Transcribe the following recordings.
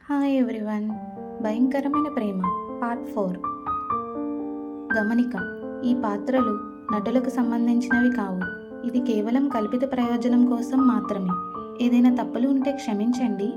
Hi everyone. భయంకరమైన ప్రేమ part 4. గమనిక: ఈ పాత్రలు నటులకు సంబంధించినవి కావు. ఇది కేవలం కల్పిత ప్రయోజనం కోసం మాత్రమే. ఏదైనా తప్పులు ఉంటే క్షమించండి.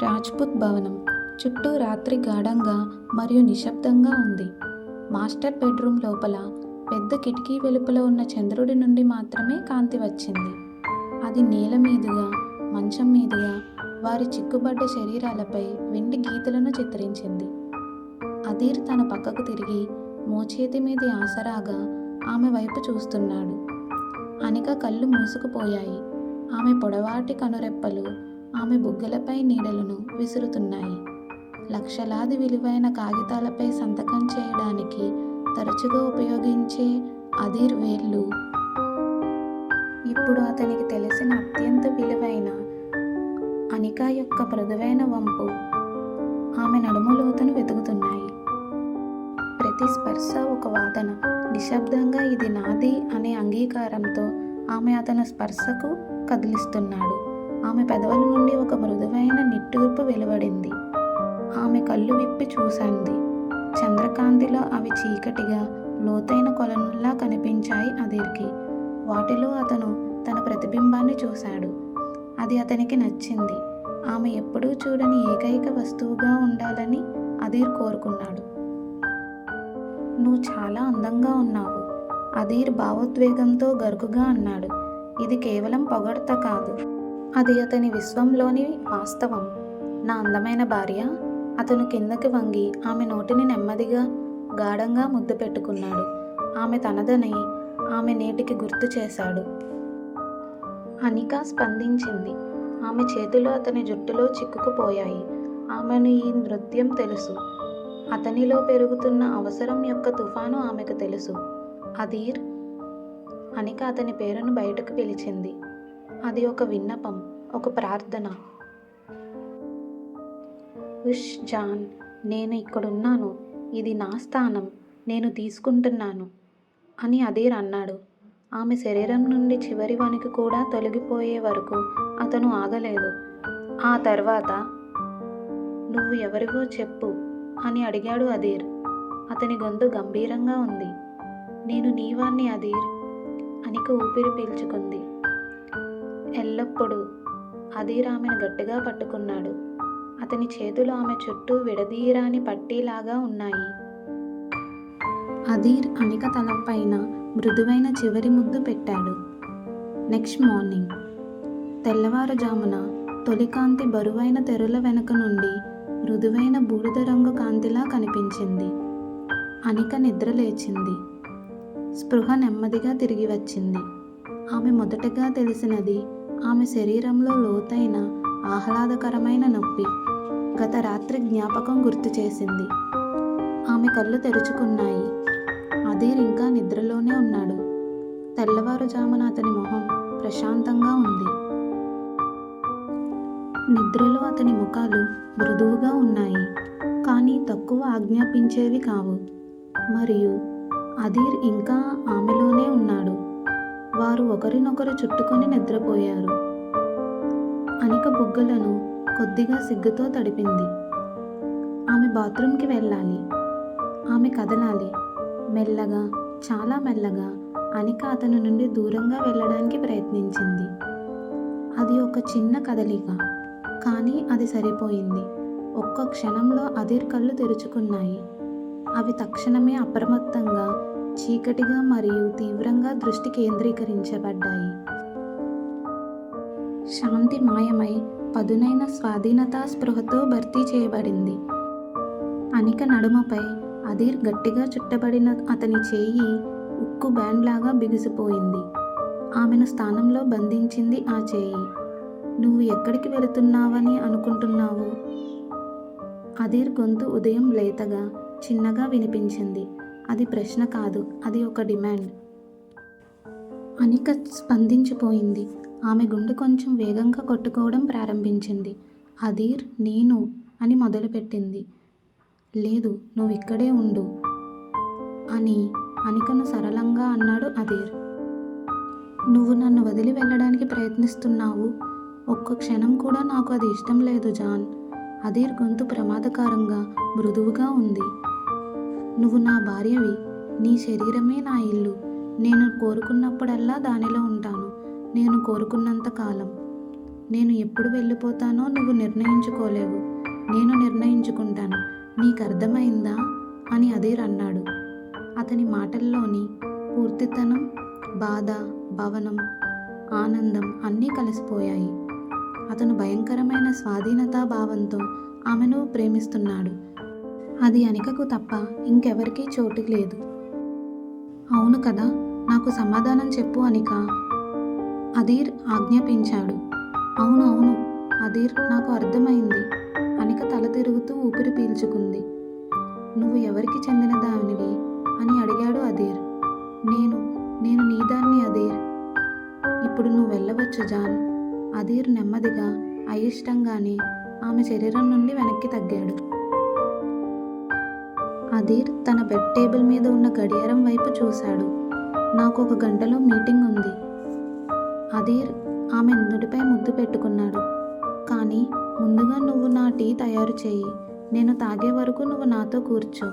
రాజ్పుత్ భవనం చుట్టూ రాత్రి గాఢంగా మరియు నిశ్శబ్దంగా ఉంది. మాస్టర్ బెడ్రూమ్ లోపల పెద్ద కిటికీ వెలుపల ఉన్న చంద్రుడి నుండి మాత్రమే కాంతి వచ్చింది. అది నేల మీదుగా, మంచం మీదుగా వారి చిక్కుబడ్డ శరీరాలపై వెండి గీతలను చిత్రించింది. అధీర్ తన పక్కకు తిరిగి మోచేతి మీది ఆసరాగా ఆమె వైపు చూస్తున్నాడు. అనిక కళ్ళు మూసుకుపోయాయి. ఆమె పొడవాటి కనురెప్పలు ఆమె బుగ్గలపై నీడలను విసురుతున్నాయి. లక్షలాది విలువైన కాగితాలపై సంతకం చేయడానికి తరచుగా ఉపయోగించే అధీర్ వేళ్ళు ఇప్పుడు అతనికి తెలిసిన అత్యంత విలువైన అనిక యొక్క మృదువైన వంపు ఆమె నడుము లోతును వెతుకుతున్నాయి. ప్రతి స్పర్శ ఒక వాదన. నిశ్శబ్దంగా ఇది నాది అనే అంగీకారంతో ఆమె అతని స్పర్శకు కదిలిస్తున్నాడు. ఆమె పెదవుల నుండి ఒక మృదువైన నిట్టూర్పు వెలువడింది. ఆమె కళ్ళు విప్పి చూసింది. చంద్రకాంతిలో అవి చీకటిగా, లోతైన కొలనుల్లా కనిపించాయి అధీర్కి. వాటిలో అతను తన ప్రతిబింబాన్ని చూశాడు. అది అతనికి నచ్చింది. ఆమె ఎప్పుడూ చూడని ఏకైక వస్తువుగా ఉండాలని అధీర్ కోరుకున్నాడు. నువ్వు చాలా అందంగా ఉన్నావు, అధీర్ భావోద్వేగంతో గరుకుగా అన్నాడు. ఇది కేవలం పొగడ్త కాదు, అది అతని విశ్వంలోని వాస్తవం. నా అందమైన భార్య. అతను కిందకి వంగి ఆమె నోటిని నెమ్మదిగా, గాఢంగా ముద్దు పెట్టుకున్నాడు. ఆమె తనదని ఆమె నేటికి గుర్తు చేశాడు. అనిక స్పందించింది. ఆమె చేతులు అతని జుట్టులో చిక్కుకుపోయాయి. ఆమెను ఈ నృత్యం తెలుసు. అతనిలో పెరుగుతున్న అవసరం యొక్క తుఫాను ఆమెకు తెలుసు. అధీర్. అనిక అతని పేరును బయటకు పిలిచింది. అది ఒక విన్నపం, ఒక ప్రార్థన. ఉష్ జాన్, నేను ఇక్కడున్నాను. ఇది నా స్థానం. నేను తీసుకుంటున్నాను అని అధీర్ అన్నాడు. ఆమె శరీరం నుండి చివరి వణుకు కూడా తొలగిపోయే వరకు అతను ఆగలేదు. ఆ తర్వాత, నువ్వు ఎవరివో చెప్పు అని అడిగాడు అధీర్. అతని గొంతు గంభీరంగా ఉంది. నేను నీవాణ్ణి అధీర్. అనిక ఊపిరి పీల్చుకుంది. ఎల్లప్పుడూ. అధీర్ ఆమెను గట్టిగా పట్టుకున్నాడు. అతని చేతులు ఆమె చుట్టూ విడదీయరాని పట్టీలాగా ఉన్నాయి. అధీర్ అనిక తలపైన మృదువైన చివరి ముద్దు పెట్టాడు. Next morning. తెల్లవారుజామున తొలికాంతి బరువైన తెరల వెనుక నుండి మృదువైన బూడిద రంగు కాంతిలా కనిపించింది. అనిక నిద్ర లేచింది. స్పృహ నెమ్మదిగా తిరిగి వచ్చింది. ఆమె మొదటగా తెలిసినది ఆమె శరీరంలో లోతైన, ఆహ్లాదకరమైన నొప్పి. గత రాత్రి జ్ఞాపకం గుర్తు చేసింది. ఆమె కళ్ళు తెరుచుకున్నాయి. అధీర్ ఇంకా నిద్రలోనే ఉన్నాడు. తెల్లవారుజామున అతని మొహం ప్రశాంతంగా ఉంది. నిద్రలో అతని ముఖాలు మృదువుగా ఉన్నాయి, కానీ తక్కువ ఆజ్ఞాపించేవి కావు. మరియు అధీర్ ఇంకా ఆమెలోనే ఉన్నాడు. వారు ఒకరినొకరు చుట్టుకొని నిద్రపోయారు. అనిక బుగ్గలను కొద్దిగా సిగ్గుతో తడిపింది. ఆమె బాత్రూంకి వెళ్ళాలి. ఆమె కదలాలి. మెల్లగా, చాలా మెల్లగా అనిక అతని నుండి దూరంగా వెళ్ళడానికి ప్రయత్నించింది. అది ఒక చిన్న కదలిక, కానీ అది సరిపోయింది. ఒక్క క్షణంలో అధీర్ కళ్ళు తెరుచుకున్నాయి. అవి తక్షణమే అప్రమత్తంగా, చీకటిగా మరియు తీవ్రంగా దృష్టి కేంద్రీకరించబడ్డాయి. శాంతి మాయమై పదునైన స్వాధీనతా స్పృహతో భర్తీ చేయబడింది. అనిక నడుమపై అధీర్ గట్టిగా చుట్టబడిన అతని చేయి ఉక్కు బ్యాండ్లాగా బిగిసిపోయింది. ఆమెను స్థానంలో బంధించింది ఆ చేయి. నువ్వు ఎక్కడికి వెళుతున్నావని అనుకుంటున్నావు? అధీర్ గొంతు ఉదయం లేతగా, చిన్నగా వినిపించింది. అది ప్రశ్న కాదు, అది ఒక డిమాండ్. అనిక స్పందించిపోయింది. ఆమె గుండె కొంచెం వేగంగా కొట్టుకోవడం ప్రారంభించింది. అధీర్, నేను అని మొదలుపెట్టింది. లేదు, నువ్వు ఇక్కడే ఉండు అని అనికను సరళంగా అన్నాడు అధీర్. నువ్వు నన్ను వదిలి వెళ్ళడానికి ప్రయత్నిస్తున్నావు. ఒక్క క్షణం కూడా నాకు అది ఇష్టం లేదు జాన్. అదీర్ గొంతు ప్రమాదకరంగా మృదువుగా ఉంది. నువ్వు నా భార్యవి. నీ శరీరమే నా ఇల్లు. నేను కోరుకున్నప్పుడల్లా దానిలో ఉంటాను. నేను కోరుకున్నంత కాలం. నేను ఎప్పుడు వెళ్ళిపోతానో నువ్వు నిర్ణయించుకోలేవు. నేను నిర్ణయించుకుంటాను. నీకు అర్థమైందా అని అదీర్ అన్నాడు. అతని మాటల్లోని పూర్తితనం, బాధ, భవనం, ఆనందం అన్నీ కలిసిపోయాయి. అతను భయంకరమైన స్వాధీనతా భావంతో ఆమెను ప్రేమిస్తున్నాడు. అది అనికకు తప్ప ఇంకెవరికీ చోటు లేదు. అవును కదా, నాకు సమాధానం చెప్పు అనిక, అదీర్ ఆజ్ఞాపించాడు. అవును అవును అదీర్, నాకు అర్థమైంది. అనిక తల తిరుగుతూ ఊపిరి పీల్చుకుంది. నువ్వు ఎవరికి చెందిన దానివి అని అడిగాడు అదీర్. నేను నీదాన్ని అదీర్. ఇప్పుడు నువ్వు వెళ్ళవచ్చు జాన్. అదీర్ నెమ్మదిగా, అయిష్టంగానే ఆమె శరీరం నుండి వెనక్కి తగ్గాడు. అదీర్ తన బెడ్ టేబుల్ మీద ఉన్న గడియారం వైపు చూశాడు. నాకు 1 గంటలో మీటింగ్ ఉంది. అదీర్ ఆమె నుడిపై ముద్దు పెట్టుకున్నాడు. కానీ ముందుగా నువ్వు నా టీ తయారు చేయి. నేను తాగే వరకు నువ్వు నాతో కూర్చో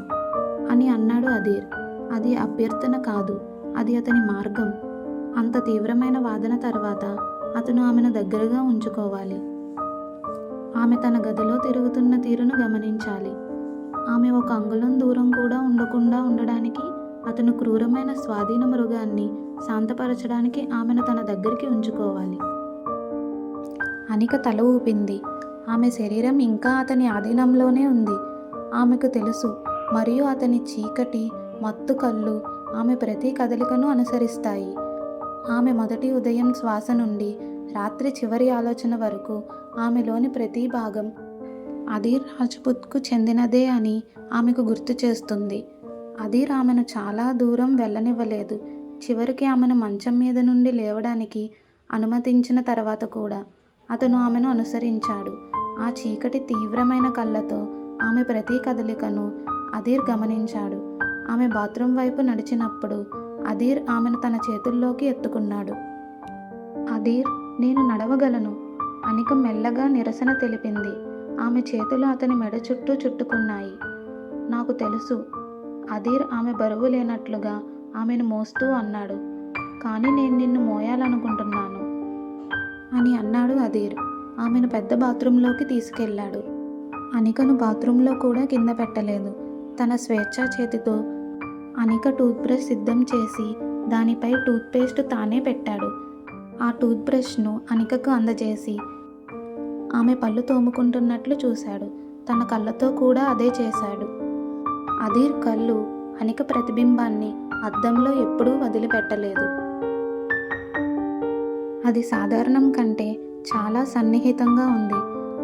అని అన్నాడు అదీర్. అది అభ్యర్థన కాదు, అది అతని మార్గం. అంత తీవ్రమైన వాదన తర్వాత అతను ఆమెను దగ్గరగా ఉంచుకోవాలి. ఆమె తన గదిలో తిరుగుతున్న తీరును గమనించాలి. ఆమె 1 అంగుళం దూరం కూడా ఉండకుండా ఉండడానికి అతను క్రూరమైన స్వాధీన మృగాన్ని శాంతపరచడానికి ఆమెను తన దగ్గరికి ఉంచుకోవాలి. అనిక తల ఊపింది. ఆమె శరీరం ఇంకా అతని ఆధీనంలోనే ఉంది. ఆమెకు తెలుసు, మరియు అతని చీకటి, మత్తు కళ్ళు ఆమె ప్రతి కదలికను అనుసరిస్తాయి. ఆమె మొదటి ఉదయం శ్వాస నుండి రాత్రి చివరి ఆలోచన వరకు ఆమెలోని ప్రతి భాగం అదీర్ రాజ్పుత్కు చెందినదే అని ఆమెకు గుర్తు చేస్తుంది. అదీర్ ఆమెను చాలా దూరం వెళ్ళనివ్వలేదు. చివరికి ఆమెను మంచం మీద నుండి లేవడానికి అనుమతించిన తర్వాత కూడా అతను ఆమెను అనుసరించాడు. ఆ చీకటి తీవ్రమైన కళ్ళతో ఆమె ప్రతి కదలికను అదీర్ గమనించాడు. ఆమె బాత్రూమ్ వైపు నడిచినప్పుడు అదీర్ ఆమెను తన చేతుల్లోకి ఎత్తుకున్నాడు. అదీర్, నేను నడవగలను. అనిక మెల్లగా నిరసన తెలిపింది. ఆమె చేతులు అతని మెడ చుట్టూ చుట్టుకున్నాయి. నాకు తెలుసు. అదీర్ ఆమె బరువు లేనట్లుగా ఆమెను మోస్తూ అన్నాడు. కానీ నేను నిన్ను మోయాలనుకుంటున్నాను అని అన్నాడు అదీర్. ఆమెను పెద్ద బాత్రూంలోకి తీసుకెళ్లాడు. అనికను బాత్రూంలో కూడా కింద పెట్టలేదు. తన స్వేచ్ఛా చేతితో అనిక టూత్ బ్రష్ సిద్ధం చేసి దానిపై టూత్పేస్ట్ తానే పెట్టాడు. ఆ టూత్ బ్రష్ను అనికకు అందజేసి ఆమె పళ్ళు తోముకుంటున్నట్లు చూశాడు. తన కళ్ళతో కూడా అదే చేశాడు. అదీర్ కళ్ళు అనిక ప్రతిబింబాన్ని అద్దంలో ఎప్పుడూ వదిలిపెట్టలేదు. అది సాధారణం కంటే చాలా సన్నిహితంగా ఉంది.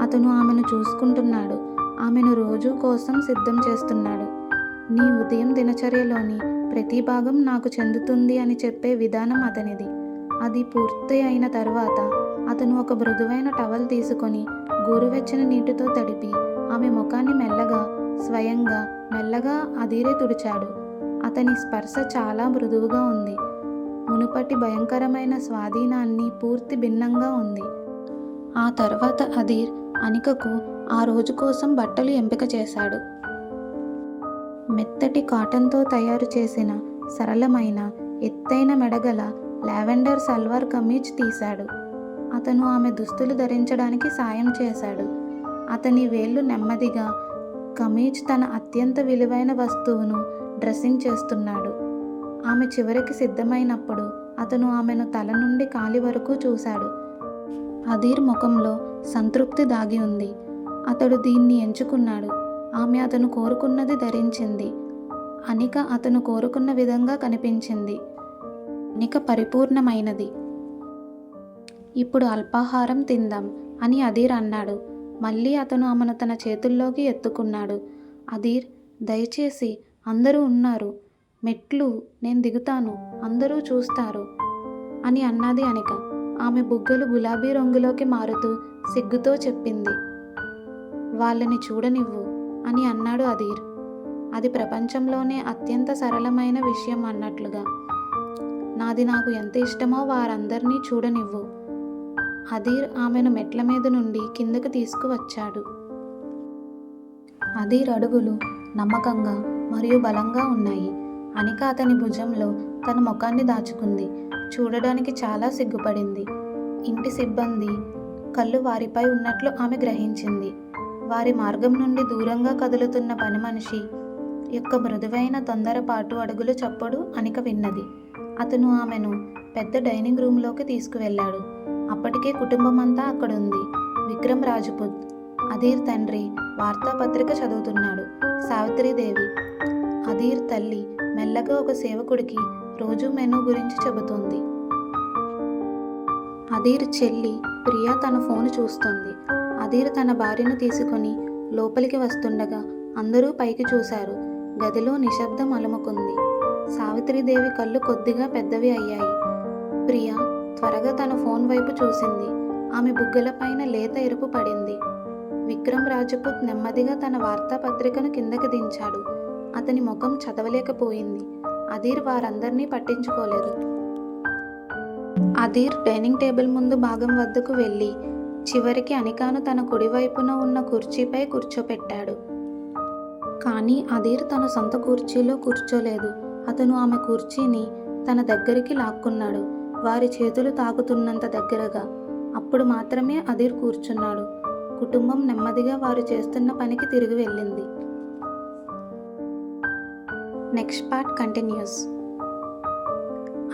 అతను ఆమెను చూసుకుంటున్నాడు. ఆమెను రోజు కోసం సిద్ధం చేస్తున్నాడు. నీ ఉదయం దినచర్యలోని ప్రతి భాగం నాకు చెందుతుంది అని చెప్పే విధానం అతనిది. అది పూర్తి అయిన తర్వాత అతను ఒక మృదువైన టవల్ తీసుకొని గోరువెచ్చని నీటితో తడిపి ఆమె ముఖాన్ని స్వయంగా మెల్లగా అదీరే తుడిచాడు. అతని స్పర్శ చాలా మృదువుగా ఉంది. మునుపటి భయంకరమైన స్వాధీనాన్ని పూర్తి భిన్నంగా ఉంది. ఆ తర్వాత అదీర్ అనికకు ఆ రోజు కోసం బట్టలు ఎంపిక చేశాడు. మెత్తటి కాటన్తో తయారు చేసిన సరళమైన ఎత్తైన మెడగల లావెండర్ సల్వార్ కమీజ్ తీశాడు. అతను ఆమె దుస్తులు ధరించడానికి సాయం చేశాడు. అతని వేళ్లు నెమ్మదిగా కమీజ్ తన అత్యంత విలువైన వస్తువును డ్రెస్సింగ్ చేస్తున్నాడు. ఆమె చివరికి సిద్ధమైనప్పుడు అతను ఆమెను తల నుండి కాలి వరకు చూశాడు. అదీర్ ముఖంలో సంతృప్తి దాగి ఉంది. అతడు దీన్ని ఎంచుకున్నాడు. ఆమె అతను కోరుకున్నది ధరించింది. అనిక అతను కోరుకున్న విధంగా కనిపించింది. అనిక పరిపూర్ణమైనది. ఇప్పుడు అల్పాహారం తిందాం అని అదీర్ అన్నాడు. మళ్ళీ అతను ఆమెను తన చేతుల్లోకి ఎత్తుకున్నాడు. అదీర్, దయచేసి, అందరూ ఉన్నారు. మెట్లు, నేను దిగుతాను, అందరూ చూస్తారు అని అన్నది అనిక. ఆమె బుగ్గలు గులాబీ రంగులోకి మారుతూ సిగ్గుతో చెప్పింది. వాళ్ళని చూడనివ్వు అని అన్నాడు అదీర్. అది ప్రపంచంలోనే అత్యంత సరళమైన విషయం అన్నట్లుగా. నాది నాకు ఎంత ఇష్టమో వారందరినీ చూడనివ్వు అదీర్ ఆమెను మెట్ల మీద నుండి కిందకు తీసుకువచ్చాడు. అదీర్ అడుగులు నమ్మకంగా మరియు బలంగా ఉన్నాయి. అనిక అతని భుజంలో తన ముఖాన్ని దాచుకుంది. చూడడానికి చాలా సిగ్గుపడింది. ఇంటి సిబ్బంది కళ్ళు వారిపై ఉన్నట్లు ఆమె గ్రహించింది. వారి మార్గం నుండి దూరంగా కదులుతున్న పని మనిషి యొక్క మృదువైన తొందరపాటు అడుగులు చప్పుడు అనిక విన్నది. అతను ఆమెను పెద్ద డైనింగ్ రూమ్లోకి తీసుకువెళ్ళాడు. అప్పటికే కుటుంబమంతా అక్కడుంది. విక్రమ్ రాజ్పుత్, అదీర్ తండ్రి వార్తాపత్రిక చదువుతున్నాడు. సావిత్రీదేవి, అదీర్ తల్లి, మెల్లగా ఒక సేవకుడికి రోజు మెనూ గురించి చెబుతోంది. అదీర్ చెల్లి ప్రియా తన ఫోను చూస్తోంది. అదీర్ తన భార్యను తీసుకుని లోపలికి వస్తుండగా అందరూ పైకి చూశారు. గదిలో నిశ్శబ్దం అలుముకుంది. సావిత్రీదేవి కళ్ళు కొద్దిగా పెద్దవి అయ్యాయి. ప్రియా త్వరగా తన ఫోన్ వైపు చూసింది. ఆమె బుగ్గలపైన లేత ఎరుపు పడింది. విక్రమ్ రాజ్పుత్ నెమ్మదిగా తన వార్తాపత్రికను కిందకి దించాడు. అతని ముఖం చదవలేకపోయింది. అదీర్ వారందరినీ పట్టించుకోలేదు. అదీర్ డైనింగ్ టేబుల్ ముందు భాగం వద్దకు వెళ్ళి చివరికి అనికాను తన కుడివైపున ఉన్న కుర్చీపై కూర్చోపెట్టాడు. కానీ అదీర్ తన సొంత కుర్చీలో కూర్చోలేదు. అతను ఆమె కుర్చీని తన దగ్గరికి లాక్కున్నాడు. వారి చేతులు తాకుతున్నంత దగ్గరగా. అప్పుడు మాత్రమే అదీర్ కూర్చున్నాడు. కుటుంబం నెమ్మదిగా వారు చేస్తున్న పనికి తిరిగి వెళ్ళింది. Next part continuous.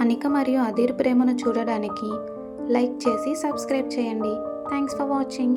అనిక మరియు అదీర్ ప్రేమను చూడడానికి లైక్ చేసి సబ్స్క్రైబ్ చేయండి. Thanks for watching.